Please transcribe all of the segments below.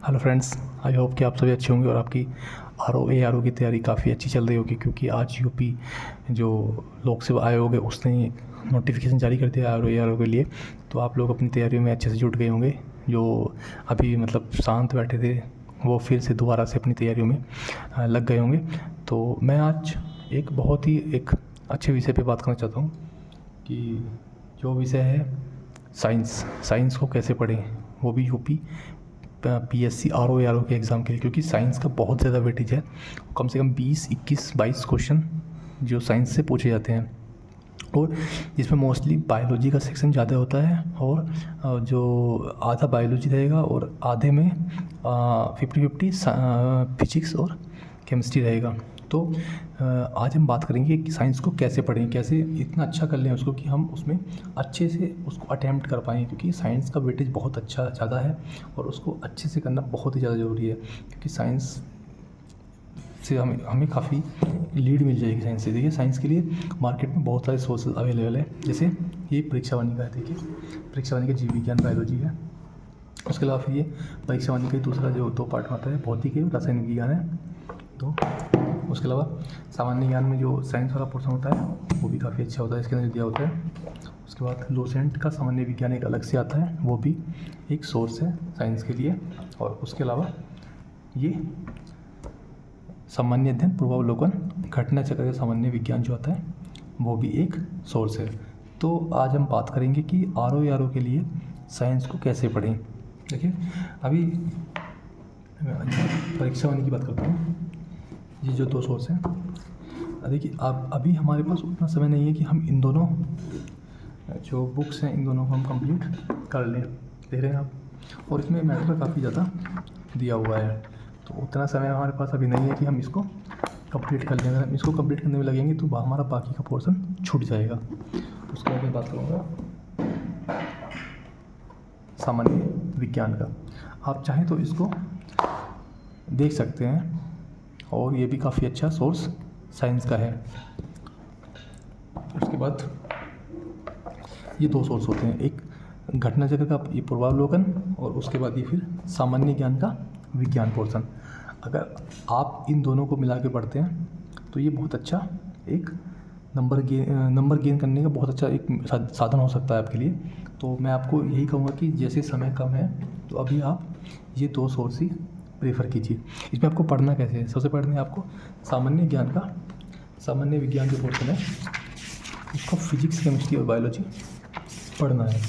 Hello friends, I hope कि आप सभी अच्छे होंगे और आपकी आर ओ की तैयारी काफ़ी अच्छी चल रही होगी, क्योंकि आज यूपी जो लोक सेवा आयोग है उसने नोटिफिकेशन जारी कर दिया आर ओ के लिए। तो आप लोग अपनी तैयारियों में अच्छे से जुट गए होंगे। जो अभी मतलब शांत बैठे थे वो फिर से दोबारा से अपनी तैयारियों में लग गए होंगे। तो मैं आज एक बहुत ही अच्छे विषय पे बात करना चाहता हूँ कि जो विषय है साइंस को कैसे पढ़ें, वो भी यूपी पीएससी आर ओ के एग्ज़ाम के लिए, क्योंकि साइंस का बहुत ज़्यादा वेटेज है। कम से कम 20, 21, 22 क्वेश्चन जो साइंस से पूछे जाते हैं, और इसमें मोस्टली बायोलॉजी का सेक्शन ज़्यादा होता है। और जो आधा बायोलॉजी रहेगा और आधे में 50-50 फिजिक्स और केमिस्ट्री रहेगा। तो आज हम बात करेंगे कि साइंस को कैसे पढ़ें, कैसे इतना अच्छा कर लें उसको कि हम उसमें अच्छे से उसको अटैम्प्ट कर पाएँ, क्योंकि साइंस का वेटेज बहुत ज़्यादा है और उसको अच्छे से करना बहुत ही ज़्यादा ज़रूरी है। क्योंकि साइंस से हमें काफ़ी लीड मिल जाएगी साइंस से। देखिए, साइंस के लिए मार्केट में बहुत सारे सोर्सेज अवेलेबल है। जैसे ये परीक्षा वाणी का है, देखिए परीक्षा वाणी का जीव विज्ञान बायोलॉजी है। उसके अलावा फिर ये परीक्षा वाणी का दूसरा जो 2 पार्ट में आता है, भौतिक एवं रासायनिक विज्ञान है। तो उसके अलावा सामान्य ज्ञान में जो साइंस वाला पोर्शन होता है वो भी काफ़ी अच्छा होता है, इसके अंदर दिया होता है। उसके बाद लोसेंट का सामान्य विज्ञान एक अलग से आता है, वो भी एक सोर्स है साइंस के लिए। और उसके अलावा ये सामान्य अध्ययन पूर्वावलोकन घटना चक्र का सामान्य विज्ञान जो आता है वो भी एक सोर्स है। तो आज हम बात करेंगे कि आर ओ के लिए साइंस को कैसे पढ़ें। देखिए, अभी परीक्षा वाणी की बात करता हूँ। ये जो 2 सोर्स हैं, देखिए आप अभी हमारे पास उतना समय नहीं है कि हम इन दोनों जो बुक्स हैं इन दोनों को हम कंप्लीट कर लें। देख रहे हैं आप, और इसमें मैटर काफ़ी ज़्यादा दिया हुआ है, तो उतना समय हमारे पास अभी नहीं है कि हम इसको कंप्लीट कर लें। अगर हम इसको कंप्लीट करने में लगेंगे तो हमारा बाकी का पोर्शन छूट जाएगा। उसके बाद मैं बात करूँगा सामान्य विज्ञान का। आप चाहें तो इसको देख सकते हैं, और ये भी काफ़ी अच्छा सोर्स साइंस का है। उसके बाद ये 2 सोर्स होते हैं, एक घटना चक्र का ये पूर्वावलोकन, और उसके बाद ये फिर सामान्य ज्ञान का विज्ञान पोर्शन। अगर आप इन दोनों को मिला के पढ़ते हैं तो ये बहुत अच्छा एक नंबर गेन करने का बहुत अच्छा एक साधन हो सकता है आपके लिए। तो मैं आपको यही कहूँगा कि जैसे समय कम है तो अभी आप ये 2 सोर्स ही प्रेफर कीजिए। इसमें आपको पढ़ना कैसे है, सबसे पहले आपको सामान्य विज्ञान जो पोर्शन है उसको फिजिक्स, केमिस्ट्री और बायोलॉजी पढ़ना है।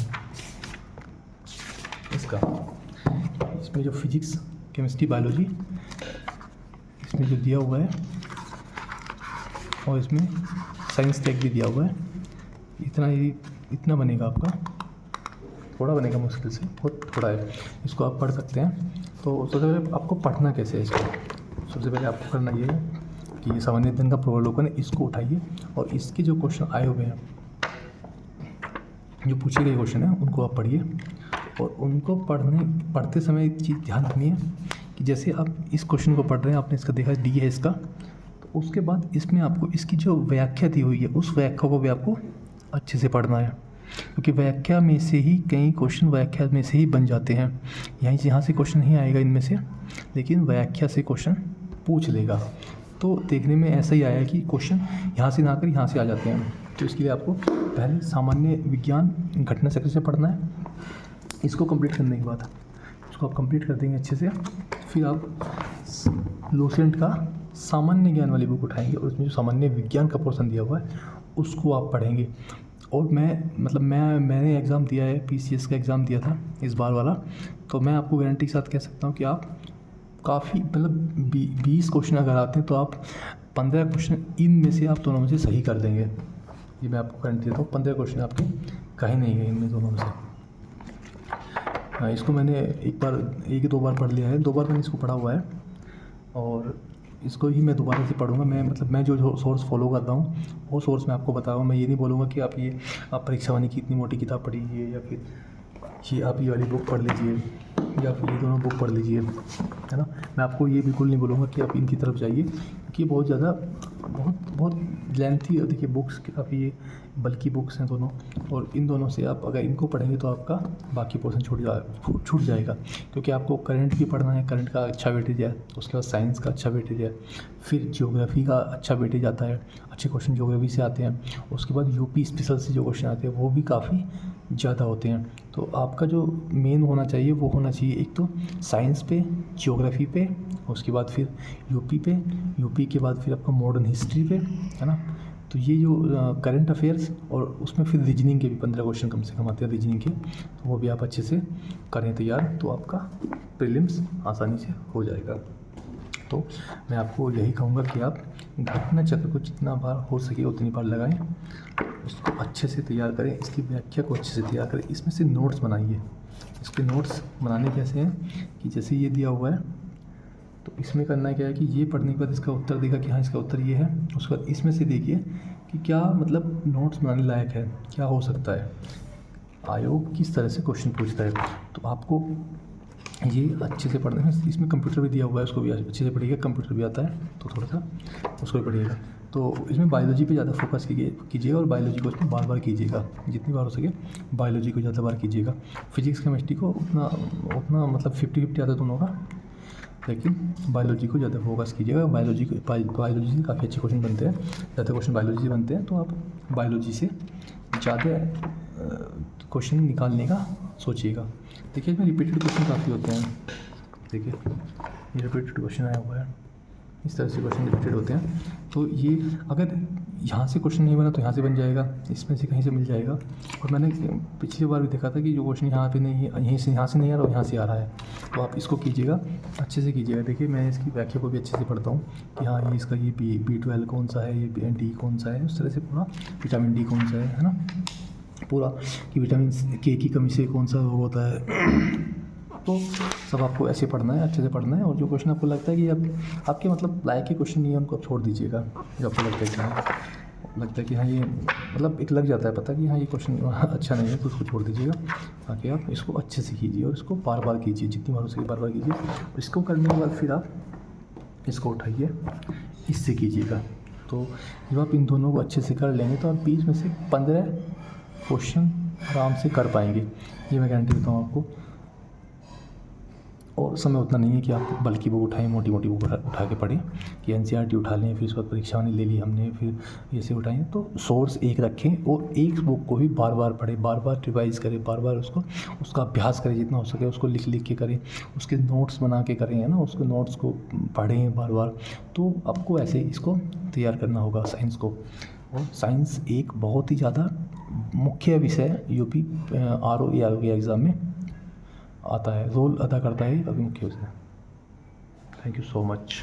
इसमें जो फिजिक्स, केमिस्ट्री, बायोलॉजी इसमें जो दिया हुआ है, और इसमें साइंस टैग भी दिया हुआ है। इतना बनेगा आपका, थोड़ा बनेगा, मुश्किल से बहुत थोड़ा है। इसको आप पढ़ सकते हैं। तो सबसे पहले आपको पढ़ना कैसे है इसको, सबसे पहले आपको करना ये है कि ये सामान्य अध्ययन का पूर्वावलोकन है, इसको उठाइए और इसके जो क्वेश्चन आए हुए हैं, जो पूछे गए क्वेश्चन हैं उनको आप पढ़िए। और उनको पढ़ते समय एक चीज़ ध्यान रखनी है कि जैसे आप इस क्वेश्चन को पढ़ रहे हैं, आपने इसका देखा डी है इसका, तो उसके बाद इसमें आपको इसकी जो व्याख्या दी हुई है उस व्याख्या को भी आपको अच्छे से पढ़ना है, क्योंकि व्याख्या में से ही कई क्वेश्चन व्याख्या में से ही बन जाते हैं। यहाँ से क्वेश्चन नहीं आएगा इनमें से, लेकिन व्याख्या से क्वेश्चन पूछ लेगा। तो देखने में ऐसा ही आया कि क्वेश्चन यहाँ से ना कर यहाँ से आ जाते हैं। तो इसके लिए आपको पहले सामान्य विज्ञान घटना चक्र से पढ़ना है। इसको कंप्लीट करने के बाद इसको आप कंप्लीट कर देंगे अच्छे से, फिर आप लोसेंट का सामान्य ज्ञान वाली बुक उठाएंगे और उसमें जो सामान्य विज्ञान का पोर्शन दिया हुआ है उसको आप पढ़ेंगे। और मैंने एग्ज़ाम दिया है, पीसीएस का एग्ज़ाम दिया था इस बार वाला, तो मैं आपको गारंटी के साथ कह सकता हूँ कि आप काफ़ी मतलब 20 क्वेश्चन अगर आते हैं तो आप 15 क्वेश्चन इनमें से आप दोनों में से सही कर देंगे। ये मैं आपको गारंटी देता हूँ, 15 क्वेश्चन आपके कहीं नहीं गए इनमें दोनों में से। इसको मैंने 1-2 बार पढ़ लिया है, 2 बार मैंने इसको पढ़ा हुआ है, और इसको ही मैं दोबारा से पढ़ूँगा। मैं जो सोर्स फॉलो करता हूँ वो सोर्स मैं आपको बताऊँ। मैं ये नहीं बोलूँगा कि आप परीक्षा वाणी की इतनी मोटी किताब पढ़िए, या फिर ये आप ये वाली बुक पढ़ लीजिए, या फिर ये दोनों बुक पढ़ लीजिए, है ना। मैं आपको ये बिल्कुल नहीं बोलूँगा कि आप इनकी तरफ जाइए, क्योंकि बहुत लेंथी, देखिए बुक्स काफ़ी ये बल्कि बुक्स हैं दोनों, और इन दोनों से आप अगर इनको पढ़ेंगे तो आपका बाकी पोर्शन छूट जाएगा, क्योंकि आपको करंट भी पढ़ना है, करंट का अच्छा वेटेज है, उसके बाद साइंस का अच्छा वेटेज है, फिर ज्योग्राफी का अच्छा वेटेज आता है, अच्छे क्वेश्चन ज्योग्राफी से आते हैं, उसके बाद यूपी स्पेशल से जो क्वेश्चन आते हैं वो भी काफ़ी ज़्यादा होते हैं। तो आपका जो मेन होना चाहिए वो होना चाहिए एक तो साइंस पे, ज्योग्राफी पे, उसके बाद फिर यूपी पे, यूपी के बाद फिर आपका मॉडर्न हिस्ट्री पे, है ना। तो ये जो करंट अफेयर्स, और उसमें फिर रीजनिंग के भी 15 क्वेश्चन कम से कम आते हैं रीजनिंग के, तो वो भी आप अच्छे से करें तैयार, तो आपका प्रीलिम्स आसानी से हो जाएगा। तो मैं आपको यही कहूँगा कि आप घटना चक्र को जितना बार हो सके उतनी बार लगाएं, उसको अच्छे से तैयार करें, इसकी व्याख्या को अच्छे से तैयार करें, इसमें से नोट्स बनाइए। इसके नोट्स बनाने कैसे हैं कि जैसे ये दिया हुआ है, तो इसमें करना क्या है कि ये पढ़ने के बाद इसका उत्तर देगा कि हाँ इसका उत्तर ये है, उसके बाद इसमें से देखिए कि क्या मतलब नोट्स बनाने लायक है, क्या हो सकता है, आयोग किस तरह से क्वेश्चन पूछता है। तो आपको ये अच्छे से पढ़ना है। इसमें कंप्यूटर भी दिया हुआ है, उसको भी अच्छे से पढ़िएगा, कंप्यूटर भी आता है तो थोड़ा सा उसको भी पढ़िएगा। तो इसमें बायोलॉजी पे ज़्यादा फोकस कीजिएगा, और बायोलॉजी को इसमें बार बार कीजिएगा, जितनी बार हो सके बायोलॉजी को ज़्यादा बार कीजिएगा। फिजिक्स केमिस्ट्री को उतना मतलब 50-50 आता है दोनों का, लेकिन बायोलॉजी को ज़्यादा फोकस कीजिएगा। बायोलॉजी से काफ़ी अच्छे क्वेश्चन बनते हैं, ज़्यादा क्वेश्चन बायोलॉजी से बनते हैं, तो आप बायोलॉजी से ज़्यादा क्वेश्चन निकालने का सोचिएगा। देखिए इसमें रिपीटेड क्वेश्चन काफ़ी होते हैं, देखिए ये रिपीटेड क्वेश्चन आया हुआ है, इस तरह से क्वेश्चन रिपीटेड होते हैं। तो ये अगर यहाँ से क्वेश्चन नहीं बना तो यहाँ से बन जाएगा, इसमें से कहीं से मिल जाएगा। और मैंने पिछली बार भी देखा था कि जो क्वेश्चन यहाँ पे नहीं है, यहाँ से नहीं आ रहा, यहाँ से आ रहा है, तो आप इसको कीजिएगा, अच्छे से कीजिएगा। देखिए मैं इसकी व्याख्या को भी अच्छे से पढ़ता हूँ कि हाँ ये इसका ये B12 कौन सा है, ये डी कौन सा है, उस तरह से पूरा विटामिन डी कौन सा है ना, पूरा कि विटामिन के की कमी से कौन सा रोग होता है। तो सब आपको ऐसे पढ़ना है, अच्छे से पढ़ना है, और जो क्वेश्चन आपको लगता है कि अब आपके मतलब लायक के क्वेश्चन नहीं है उनको आप छोड़ दीजिएगा। जो आपको लगता है कि हाँ ये मतलब एक लग जाता है पता कि हाँ ये क्वेश्चन अच्छा नहीं है, तो उसको छोड़ दीजिएगा, ताकि आप इसको अच्छे से कीजिए और इसको बार बार कीजिए, जितनी बार हो सके बार बार कीजिए। इसको करने के बाद फिर आप इसको उठाइए, इससे कीजिएगा। तो जब आप इन दोनों को अच्छे से कर लेंगे तो आप 20 में से 15 क्वेश्चन आराम से कर पाएंगे, ये मैं गारंटी देता हूँ आपको। और समय उतना नहीं है कि आप बल्कि बुक उठाएं, मोटी बुक उठा के पढ़ें कि एनसीईआरटी उठा लें, फिर उसके बाद परीक्षा वाली ले ली हमने, फिर ऐसे उठाएं। तो सोर्स एक रखें और एक बुक को भी बार बार पढ़ें, बार बार रिवाइज़ करें, बार बार उसका अभ्यास करें, जितना हो सके उसको लिख के करें, उसके नोट्स बना के करें, है ना, उसके नोट्स को पढ़ें बार बार। तो आपको ऐसे इसको तैयार करना होगा साइंस को। और साइंस एक बहुत ही ज़्यादा मुख्य विषय यूपी RO के एग्ज़ाम में आता है, रोल अदा करता है अभी मुख्य विषय। Thank you so much.